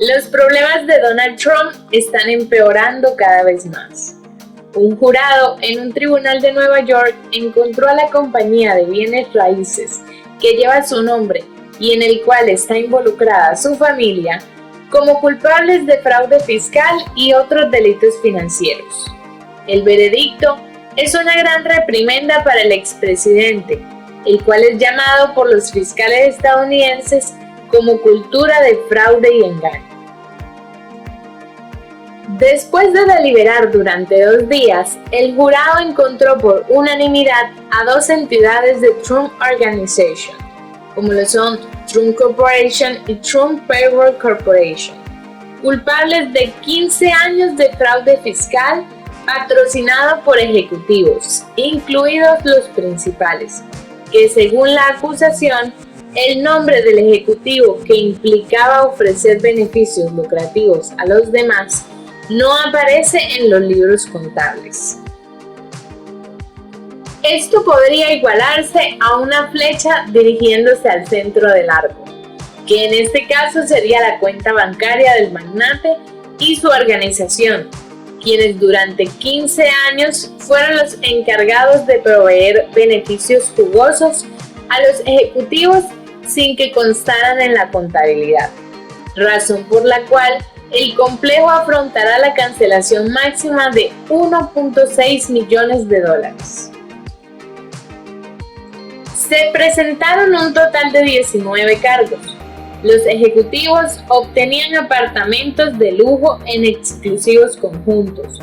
Los problemas de Donald Trump están empeorando cada vez más. Un jurado en un tribunal de Nueva York encontró a la compañía de bienes raíces que lleva su nombre y en el cual está involucrada su familia como culpables de fraude fiscal y otros delitos financieros. El veredicto es una gran reprimenda para el expresidente, el cual es llamado por los fiscales estadounidenses como cultura de fraude y engaño. Después de deliberar durante 2 días, el jurado encontró por unanimidad a 2 entidades de Trump Organization, como lo son Trump Corporation y Trump Payroll Corporation, culpables de 15 años de fraude fiscal patrocinado por ejecutivos, incluidos los principales, que según la acusación, el nombre del ejecutivo que implicaba ofrecer beneficios lucrativos a los demás no aparece en los libros contables. Esto podría igualarse a una flecha dirigiéndose al centro del árbol, que en este caso sería la cuenta bancaria del magnate y su organización, quienes durante 15 años fueron los encargados de proveer beneficios jugosos a los ejecutivos sin que constaran en la contabilidad, razón por la cual el complejo afrontará la cancelación máxima de $1.6 millones. Se presentaron un total de 19 cargos. Los ejecutivos obtenían apartamentos de lujo en exclusivos conjuntos,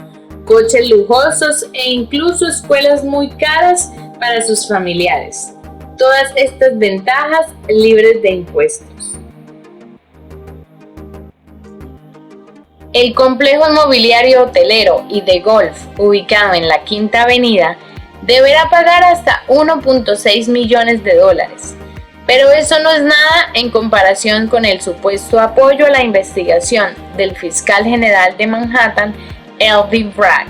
coches lujosos e incluso escuelas muy caras para sus familiares. Todas estas ventajas libres de impuestos. El complejo inmobiliario hotelero y de golf, ubicado en la Quinta Avenida, deberá pagar hasta $1.6 millones. Pero eso no es nada en comparación con el supuesto apoyo a la investigación del fiscal general de Manhattan, L.B. Bragg.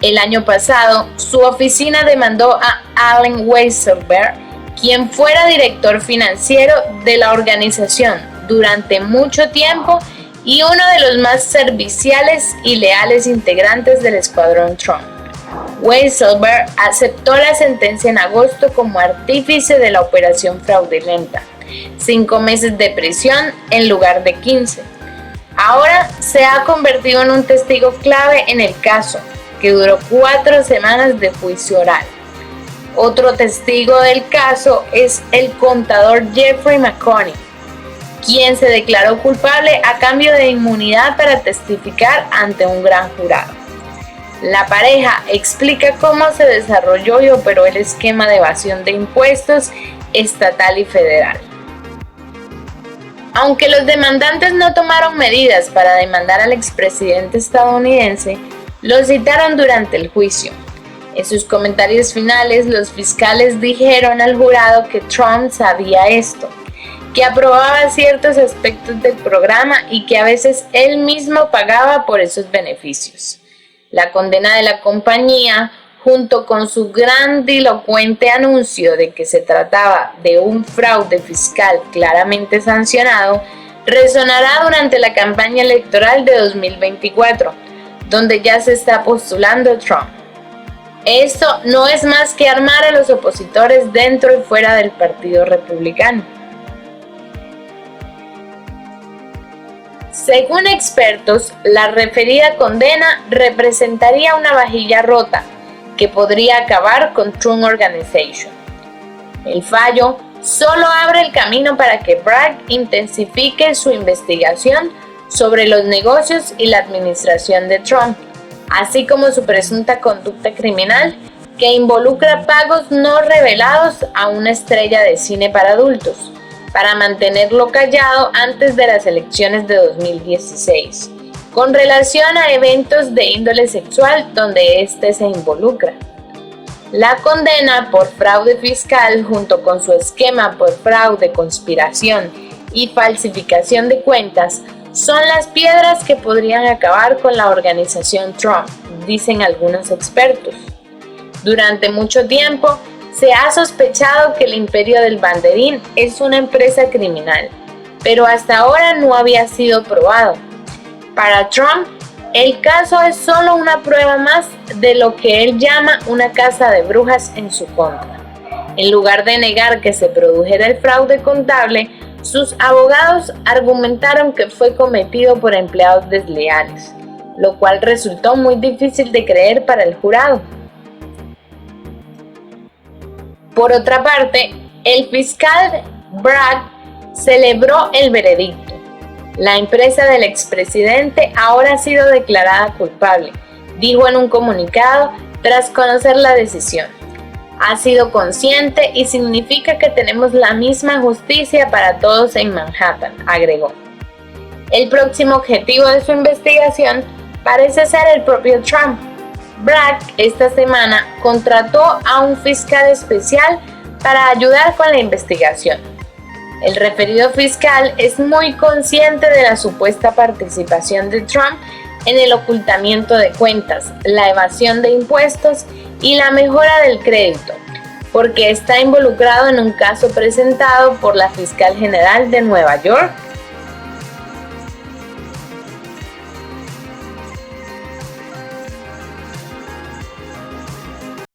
El año pasado, su oficina demandó a Allen Weisselberg, quien fuera director financiero de la organización durante mucho tiempo y uno de los más serviciales y leales integrantes del escuadrón Trump. Weisselberg aceptó la sentencia en agosto como artífice de la operación fraudulenta, 5 meses de prisión en lugar de 15. Ahora se ha convertido en un testigo clave en el caso, que duró 4 semanas de juicio oral. Otro testigo del caso es el contador Jeffrey McConney, quien se declaró culpable a cambio de inmunidad para testificar ante un gran jurado. La pareja explica cómo se desarrolló y operó el esquema de evasión de impuestos estatal y federal. Aunque los demandantes no tomaron medidas para demandar al expresidente estadounidense, lo citaron durante el juicio. En sus comentarios finales, los fiscales dijeron al jurado que Trump sabía esto, que aprobaba ciertos aspectos del programa y que a veces él mismo pagaba por esos beneficios. La condena de la compañía, junto con su grandilocuente anuncio de que se trataba de un fraude fiscal claramente sancionado, resonará durante la campaña electoral de 2024, donde ya se está postulando Trump. Esto no es más que armar a los opositores dentro y fuera del Partido Republicano. Según expertos, la referida condena representaría una vajilla rota que podría acabar con Trump Organization. El fallo solo abre el camino para que Bragg intensifique su investigación sobre los negocios y la administración de Trump, así como su presunta conducta criminal que involucra pagos no revelados a una estrella de cine para adultos, para mantenerlo callado antes de las elecciones de 2016, con relación a eventos de índole sexual donde éste se involucra. La condena por fraude fiscal junto con su esquema por fraude, conspiración y falsificación de cuentas son las piedras que podrían acabar con la organización Trump, dicen algunos expertos. Durante mucho tiempo, se ha sospechado que el Imperio del Banderín es una empresa criminal, pero hasta ahora no había sido probado. Para Trump, el caso es solo una prueba más de lo que él llama una caza de brujas en su contra. En lugar de negar que se produjera el fraude contable, sus abogados argumentaron que fue cometido por empleados desleales, lo cual resultó muy difícil de creer para el jurado. Por otra parte, el fiscal Bragg celebró el veredicto. La empresa del expresidente ahora ha sido declarada culpable, dijo en un comunicado tras conocer la decisión. Ha sido consciente y significa que tenemos la misma justicia para todos en Manhattan, agregó. El próximo objetivo de su investigación parece ser el propio Trump. Bragg esta semana contrató a un fiscal especial para ayudar con la investigación. El referido fiscal es muy consciente de la supuesta participación de Trump en el ocultamiento de cuentas, la evasión de impuestos y la mejora del crédito, porque está involucrado en un caso presentado por la fiscal general de Nueva York,